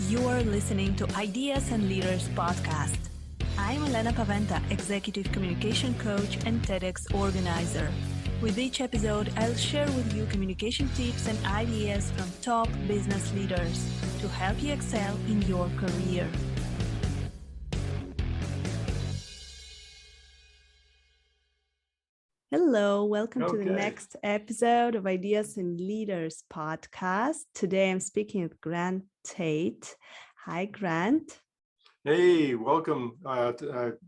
You're listening to Ideas and Leaders podcast. I'm Elena Paweta, Executive Communication Coach and TEDx organizer. With each episode, I'll share with you communication tips and ideas from top business leaders to help you excel in your career. Hello, welcome to the next episode of Ideas and Leaders podcast. Today I'm speaking with Grant Tate. Hi, Grant. Hey, welcome. I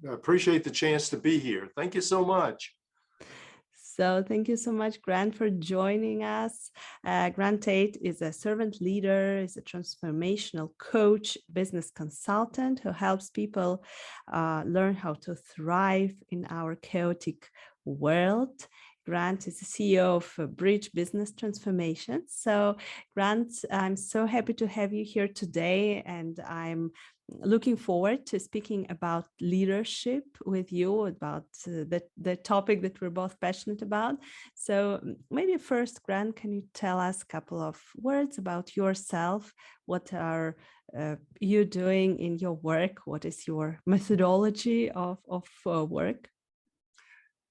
appreciate the chance to be here. Thank you so much. So thank you so much, Grant, for joining us. Grant Tate is a servant leader, is a transformational coach, business consultant who helps people learn how to thrive in our chaotic world. Grant is the CEO of Bridge Business Transformation. So Grant, I'm so happy to have you here today, and I'm looking forward to speaking about leadership with you, about the topic that we're both passionate about. So maybe first, Grant, can you tell us a couple of words about yourself? What are you doing in your work? What is your methodology of work?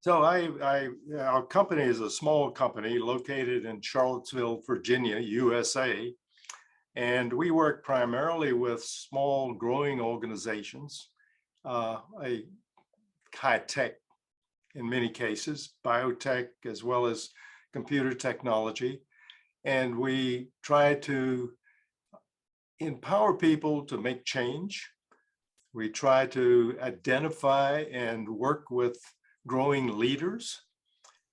So our company is a small company located in Charlottesville, Virginia, USA. And we work primarily with small growing organizations, high tech in many cases, biotech, as well as computer technology. And we try to empower people to make change. We try to identify and work with growing leaders.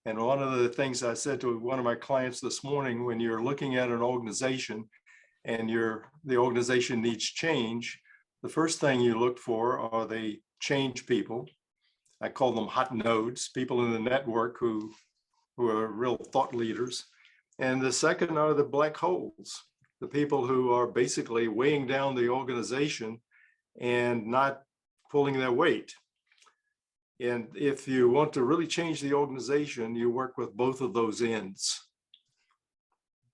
And one of the things I said to one of my clients this morning, when you're looking at an organization and the organization needs change, the first thing you look for are the change people. I call them hot nodes, people in the network who are real thought leaders. And the second are the black holes, the people who are basically weighing down the organization and not pulling their weight. And if you want to really change the organization, you work with both of those ends.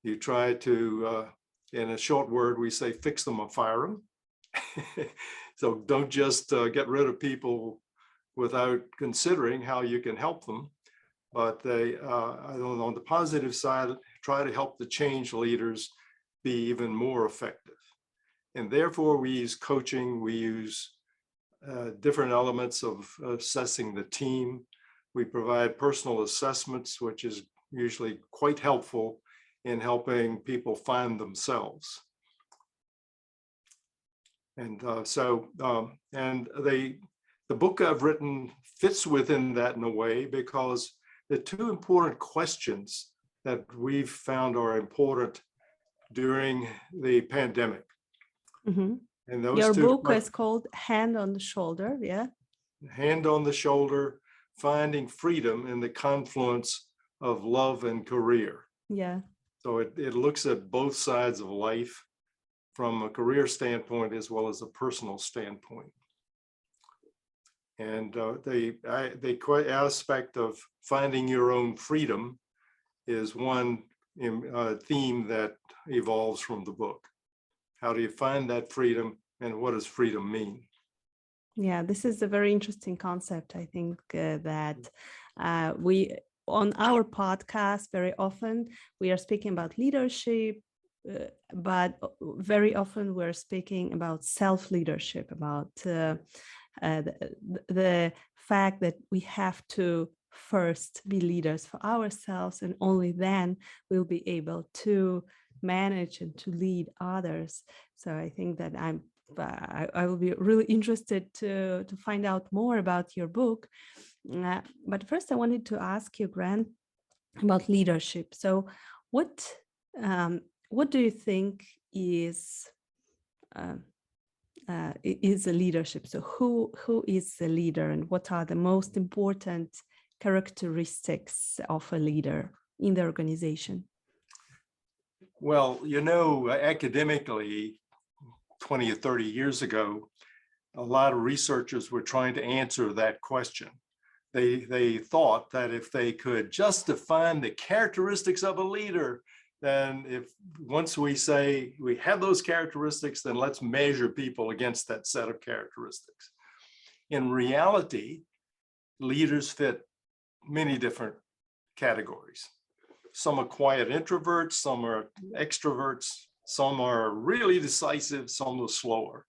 You try to, in a short word, we say, fix them or fire them. So don't just get rid of people without considering how you can help them. But they, on the positive side, try to help the change leaders be even more effective. And therefore, we use coaching, we use different elements of assessing the team. We provide personal assessments, which is usually quite helpful in helping people find themselves. And the book I've written fits within that in a way, because the two important questions that we've found are important during the pandemic. Mm-hmm. And those your book is called Hand on the Shoulder, yeah? Hand on the Shoulder, Finding Freedom in the Confluence of Love and Career. Yeah. So it looks at both sides of life from a career standpoint as well as a personal standpoint. And the aspect of finding your own freedom is one theme that evolves from the book. How do you find that freedom, and what does freedom mean? Yeah, this is a very interesting concept. I think that we, on our podcast, very often we are speaking about leadership, but very often we're speaking about self-leadership, about the fact that we have to first be leaders for ourselves, and only then we'll be able to manage and to lead others. So I think that I will be really interested to find out more about your book. But first I wanted to ask you, Grant, about leadership. So what do you think is a leadership? So who is a leader, and what are the most important characteristics of a leader in the organization? Well, academically, 20 or 30 years ago, a lot of researchers were trying to answer that question. They thought that if they could just define the characteristics of a leader, then once we say we have those characteristics, then let's measure people against that set of characteristics. In reality, leaders fit many different categories. Some are quiet introverts, some are extroverts, some are really decisive, some are slower.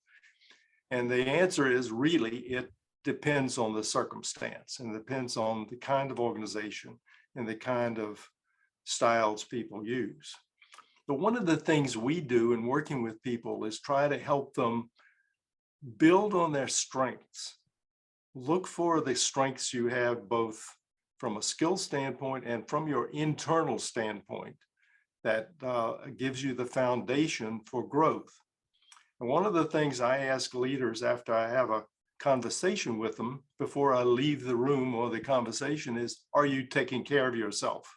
And the answer is really, it depends on the circumstance and depends on the kind of organization and the kind of styles people use. But one of the things we do in working with people is try to help them build on their strengths. Look for the strengths you have, both from a skill standpoint and from your internal standpoint, that gives you the foundation for growth. And one of the things I ask leaders after I have a conversation with them before I leave the room or the conversation is, are you taking care of yourself?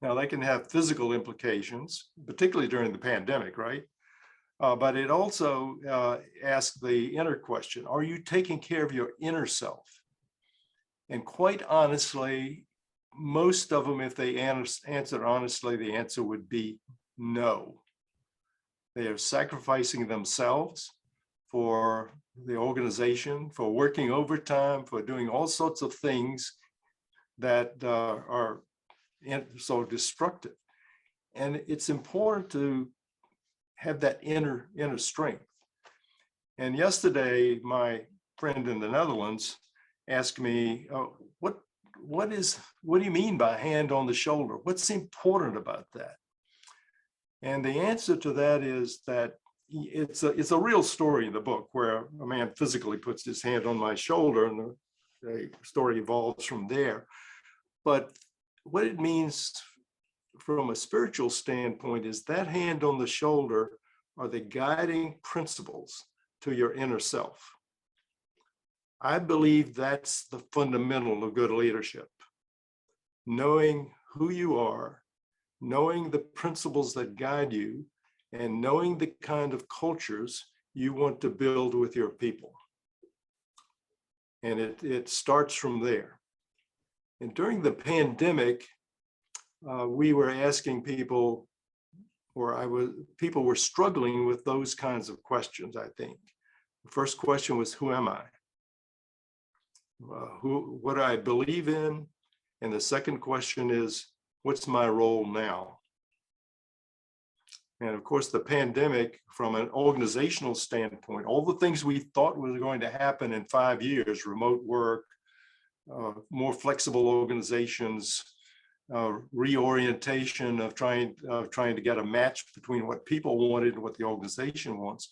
Now, that can have physical implications, particularly during the pandemic, right? But it also asks the inner question, are you taking care of your inner self? And quite honestly, most of them, if they answered honestly, the answer would be no. They are sacrificing themselves for the organization, for working overtime, for doing all sorts of things that are so destructive. And it's important to have that inner strength. And yesterday, my friend in the Netherlands asked me, oh, what do you mean by hand on the shoulder? What's important about that? And the answer to that is that it's a real story in the book where a man physically puts his hand on my shoulder, and the story evolves from there. But what it means from a spiritual standpoint is that hand on the shoulder are the guiding principles to your inner self. I believe that's the fundamental of good leadership. Knowing who you are, knowing the principles that guide you, and knowing the kind of cultures you want to build with your people. And it starts from there. And during the pandemic, we were asking people, people were struggling with those kinds of questions, I think. The first question was, who am I? What do I believe in? And the second question is, what's my role now? And of course, the pandemic, from an organizational standpoint, all the things we thought was going to happen in 5 years, remote work, more flexible organizations, reorientation of trying to get a match between what people wanted and what the organization wants,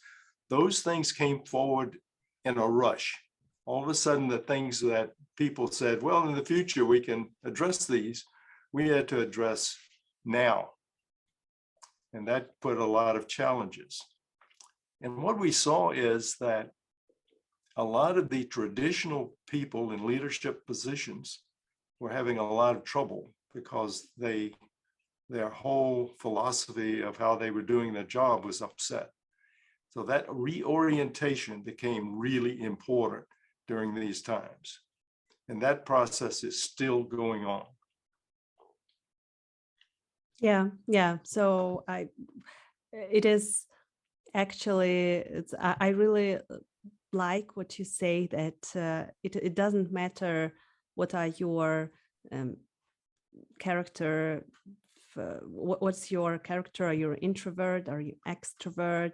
those things came forward in a rush. All of a sudden, the things that people said, well, in the future, we can address these, we had to address now. And that put a lot of challenges. And what we saw is that a lot of the traditional people in leadership positions were having a lot of trouble because their whole philosophy of how they were doing their job was upset. So that reorientation became really important during these times. And that process is still going on. Yeah. So it is actually, I really like what you say, that it doesn't matter what are your character, what's your character, are you an introvert, are you extrovert,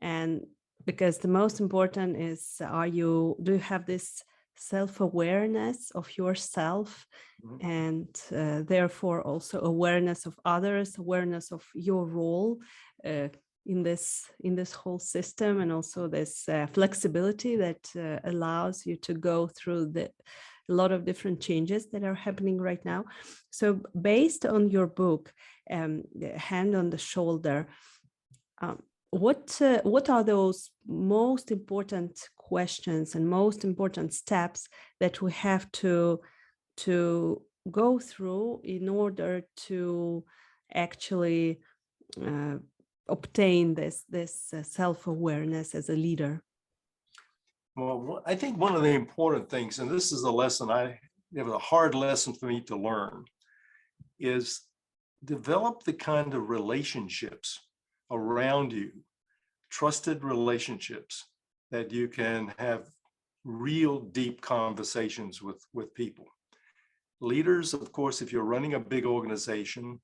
and because the most important is, do you have this self-awareness of yourself, and therefore also awareness of others, awareness of your role in this whole system, and also this flexibility that allows you to go through a lot of different changes that are happening right now. So based on your book, Hand on the Shoulder, what are those most important questions and most important steps that we have to go through in order to actually obtain this self-awareness as a leader? Well, I think one of the important things, and this is a lesson it was a hard lesson for me to learn, is develop the kind of relationships around you, trusted relationships that you can have real deep conversations with people. Leaders, of course, if you're running a big organization,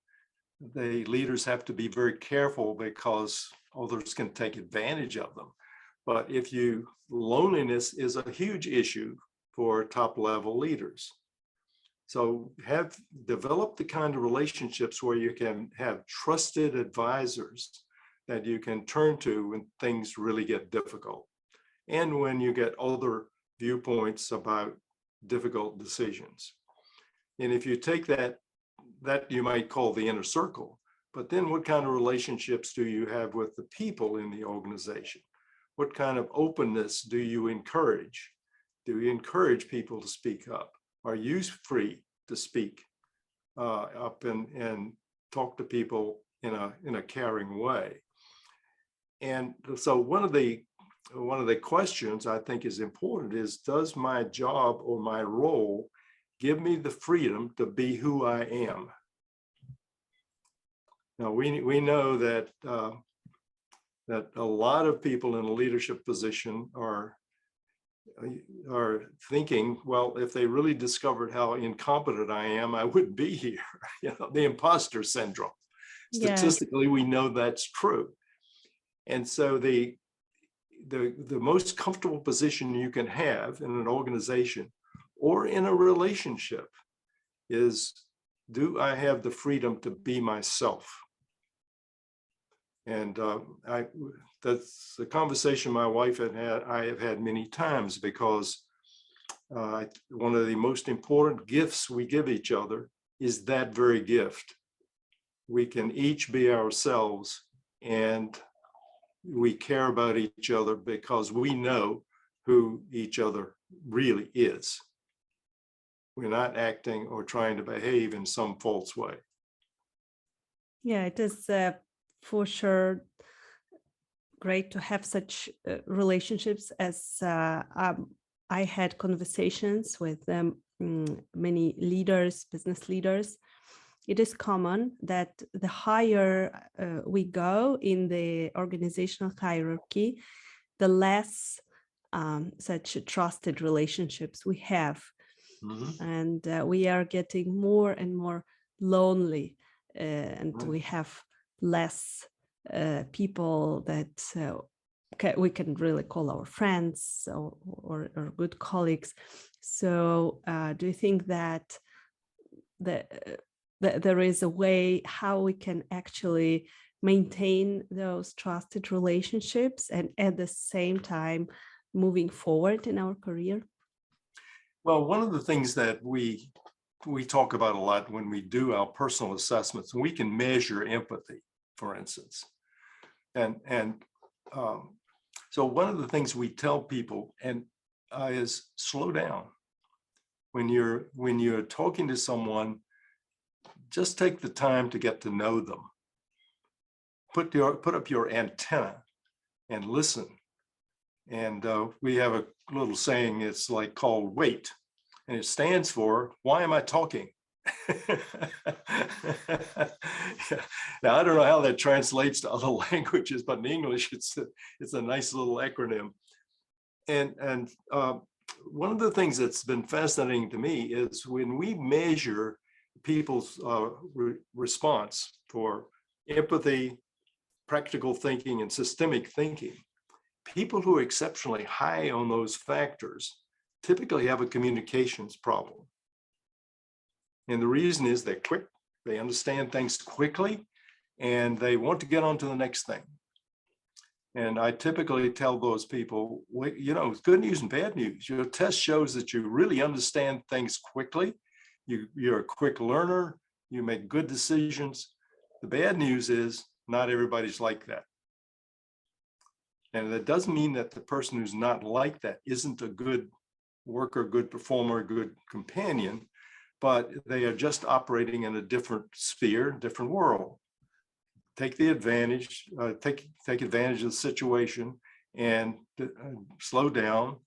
the leaders have to be very careful because others can take advantage of them. But loneliness is a huge issue for top level leaders. So develop the kind of relationships where you can have trusted advisors that you can turn to when things really get difficult, and when you get other viewpoints about difficult decisions. And if you take that you might call the inner circle, but then what kind of relationships do you have with the people in the organization? What kind of openness do you encourage? Do you encourage people to speak up? Are you free to speak up and talk to people in a caring way? And so one of the questions I think is important is, does my job or my role give me the freedom to be who I am? Now we know that that a lot of people in a leadership position are thinking, well, if they really discovered how incompetent I am, I wouldn't be here. You know, the imposter syndrome. Yes. Statistically, we know that's true. And so the most comfortable position you can have in an organization or in a relationship is, do I have the freedom to be myself? And that's the conversation my wife I have had many times, because one of the most important gifts we give each other is that very gift. We can each be ourselves, and we care about each other because we know who each other really is. We're not acting or trying to behave in some false way. Yeah, it is for sure great to have such relationships, as I had conversations with many leaders, business leaders. It is common that the higher we go in the organizational hierarchy, the less such trusted relationships we have. Mm-hmm. And we are getting more and more lonely, and right. We have less people that we can really call our friends or good colleagues. So do you think that there is a way how we can actually maintain those trusted relationships and at the same time moving forward in our career? Well, one of the things that we talk about a lot when we do our personal assessments, we can measure empathy, for instance. So one of the things we tell people is slow down. When you're talking to someone, just take the time to get to know them. Put up your antenna and listen. And we have a little saying, it's like called WAIT, and it stands for, why am I talking? Now, I don't know how that translates to other languages, but in English, it's a nice little acronym. And one of the things that's been fascinating to me is when we measure people's response for empathy, practical thinking, and systemic thinking, people who are exceptionally high on those factors typically have a communications problem. And the reason is they're quick, they understand things quickly, and they want to get on to the next thing. And I typically tell those people, you know, it's good news and bad news. Your test shows that you really understand things quickly. You're a quick learner, you make good decisions. The bad news is not everybody's like that. And that doesn't mean that the person who's not like that isn't a good worker, good performer, good companion, but they are just operating in a different sphere, different world. Take advantage of the situation and slow down,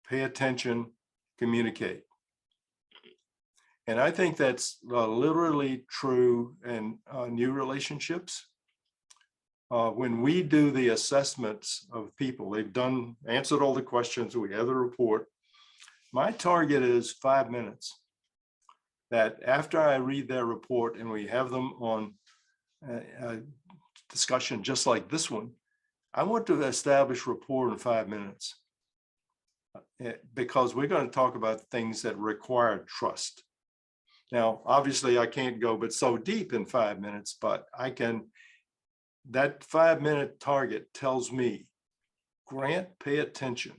pay attention, communicate. And I think that's literally true in new relationships. When we do the assessments of people, they've answered all the questions, we have the report. My target is 5 minutes. That after I read their report and we have them on a discussion just like this one, I want to establish rapport in 5 minutes, because we're going to talk about things that require trust. Now, obviously, I can't go but so deep in 5 minutes, but I can. That 5-minute target tells me, Grant, pay attention.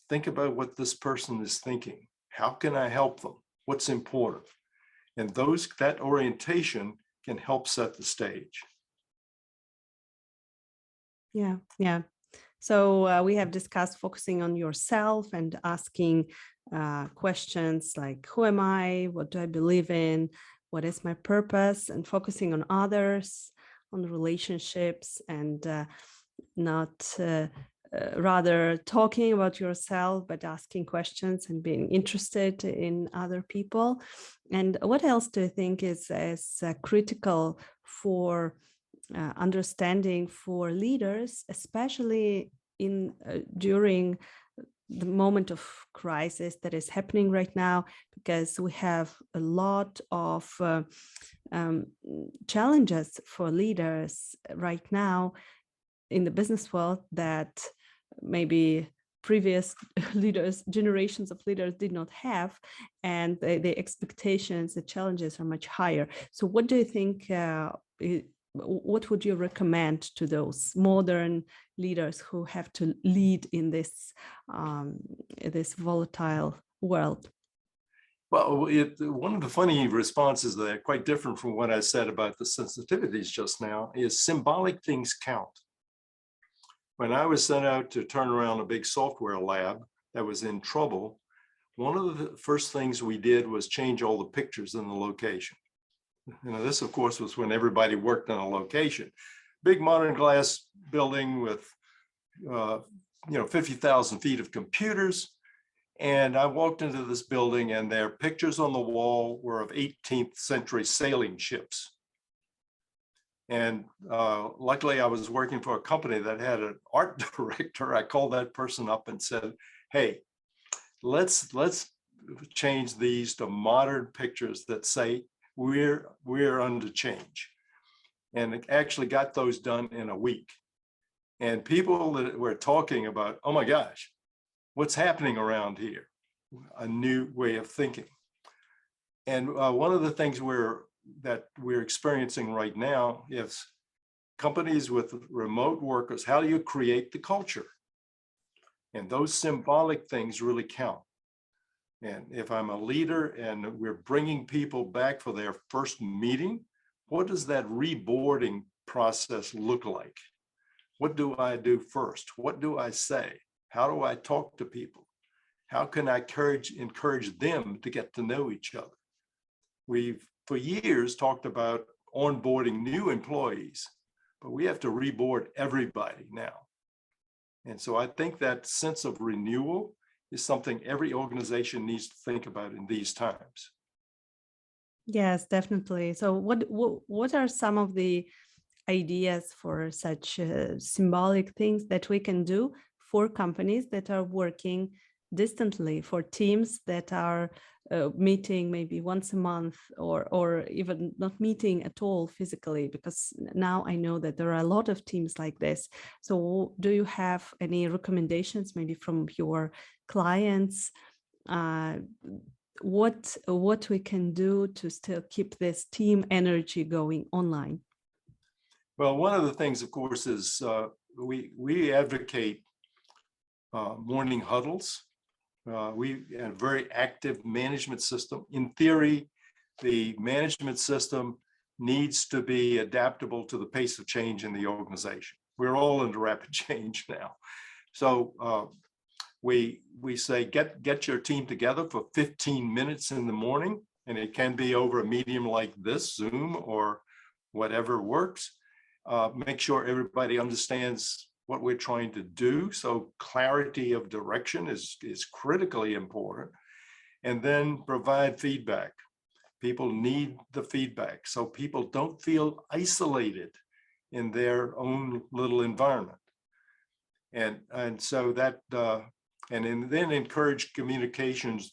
Think about what this person is thinking. How can I help them? What's important? And that orientation can help set the stage. Yeah, yeah. So we have discussed focusing on yourself and asking questions like, who am I? What do I believe in? What is my purpose? And focusing on others, on relationships, and not rather talking about yourself, but asking questions and being interested in other people. And what else do you think is critical for understanding for leaders, especially during the moment of crisis that is happening right now, because we have a lot of challenges for leaders right now in the business world that maybe previous generations of leaders did not have, and the expectations, the challenges are much higher. So what do you think, what would you recommend to those modern leaders who have to lead in this volatile world? Well, one of the funny responses that are quite different from what I said about the sensitivities just now is symbolic things count. When I was sent out to turn around a big software lab that was in trouble, one of the first things we did was change all the pictures in the location. This, of course, was when everybody worked on a location. Big modern glass building with 50,000 feet of computers. And I walked into this building and their pictures on the wall were of 18th century sailing ships. And luckily I was working for a company that had an art director. I called that person up and said, hey, let's change these to modern pictures that say we're under change. And it actually got those done in a week. And people that were talking about, oh my gosh, what's happening around here? A new way of thinking. And one of the things that we're experiencing right now is companies with remote workers. How do you create the culture? And those symbolic things really count. And if I'm a leader and we're bringing people back for their first meeting, what does that reboarding process look like? What do I do first? What do I say? How do I talk to people? How can I encourage them to get to know each other? We've for years talked about onboarding new employees, but we have to reboard everybody now. And so I think that sense of renewal is something every organization needs to think about in these times. Yes, definitely. So what are some of the ideas for such symbolic things that we can do for companies that are working distantly, for teams that are meeting maybe once a month, or even not meeting at all physically? Because now I know that there are a lot of teams like this. So do you have any recommendations maybe from your clients, what we can do to still keep this team energy going online? Well, one of the things, of course, is we advocate morning huddles. We have a very active management system. In theory, the management system needs to be adaptable to the pace of change in the organization. We're all under rapid change now. So we say, get your team together for 15 minutes in the morning, and it can be over a medium like this, Zoom or whatever works. Make sure everybody understands what we're trying to do. So clarity of direction is critically important. And then provide feedback. People need the feedback so people don't feel isolated in their own little environment. And so that, then encourage communications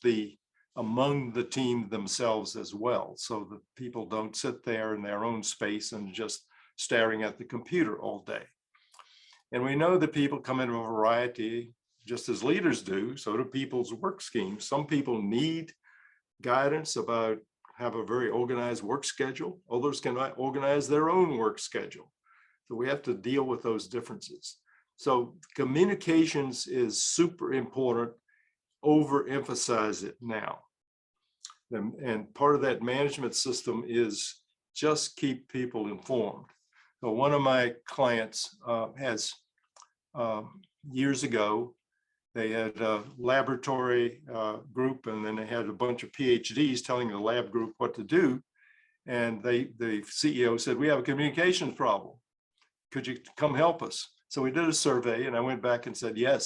among the team themselves as well, so that people don't sit there in their own space and just staring at the computer all day. And we know that people come in a variety, just as leaders do, so do people's work schemes. Some people need guidance about have a very organized work schedule. Others can organize their own work schedule. So we have to deal with those differences. So communications is super important. Overemphasize it now. And part of that management system is just keep people informed. So one of my clients has years ago, they had a laboratory group, and then they had a bunch of PhDs telling the lab group what to do. And the CEO said, "We have a communications problem. Could you come help us?" So we did a survey, and I went back and said, "Yes,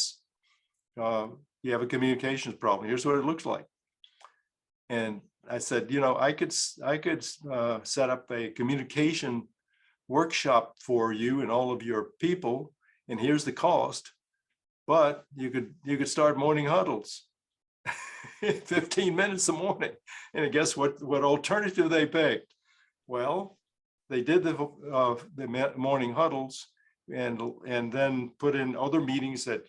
you have a communications problem. Here's what it looks like." And I said, I could set up a communication workshop for you and all of your people, and here's the cost. But you could start morning huddles, 15 minutes a morning. And guess what alternative they picked? Well, they did the morning huddles, and then put in other meetings that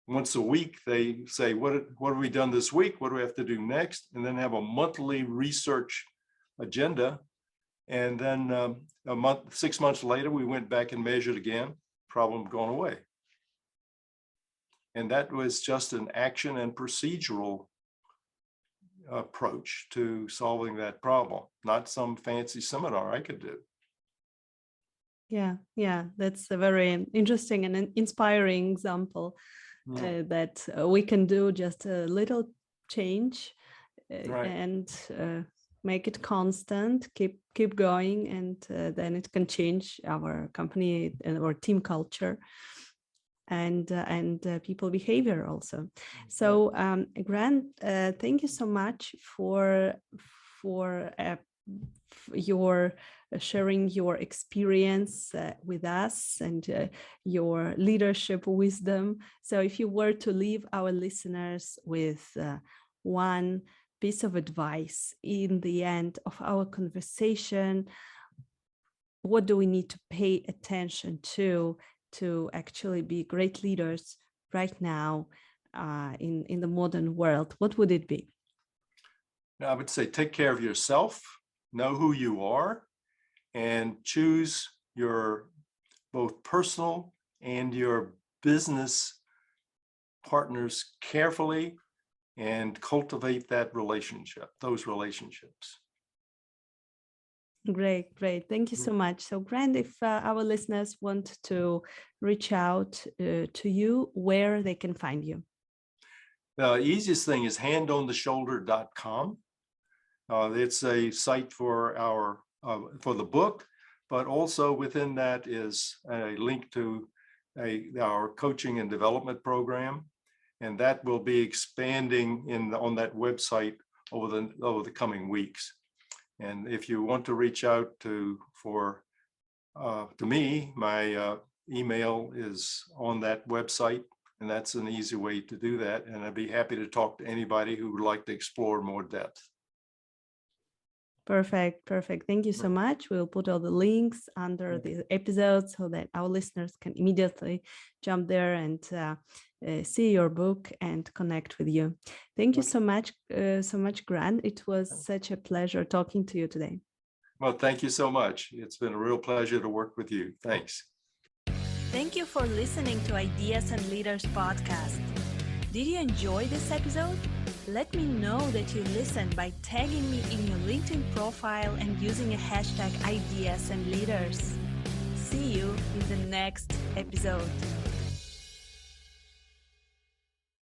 once a week they say, what have we done this week? What do we have to do next? And then have a monthly research agenda. And then 6 months later, we went back and measured again, problem gone away. And that was just an action and procedural approach to solving that problem, not some fancy seminar I could do. Yeah, that's a very interesting and inspiring example that we can do just a little change and make it constant, keep going, and then it can change our company and our team culture and people behavior also. So Grant, thank you so much for your sharing your experience with us and your leadership wisdom. So if you were to leave our listeners with one piece of advice in the end of our conversation, what do we need to pay attention to actually be great leaders right now in the modern world? What would it be? I would say take care of yourself, know who you are, and choose your both personal and your business partners carefully, and cultivate those relationships. Great. Thank you so much. So Grant, if our listeners want to reach out to you, where they can find you? The easiest thing is handontheshoulder.com. It's a site for for the book, but also within that is a link to our coaching and development program, and that will be expanding on that website over the coming weeks. And if you want to reach out to me, my email is on that website, and that's an easy way to do that. And I'd be happy to talk to anybody who would like to explore more depth. Perfect. Thank you so much. We'll put all the links under the episode so that our listeners can immediately jump there and see your book and connect with you. Thank you so much, Grant. It was such a pleasure talking to you today. Well, thank you so much. It's been a real pleasure to work with you. Thanks. Thank you for listening to Ideas and Leaders podcast. Did you enjoy this episode? Let me know that you listened by tagging me in your LinkedIn profile and using a hashtag Ideas and Leaders. See you in the next episode.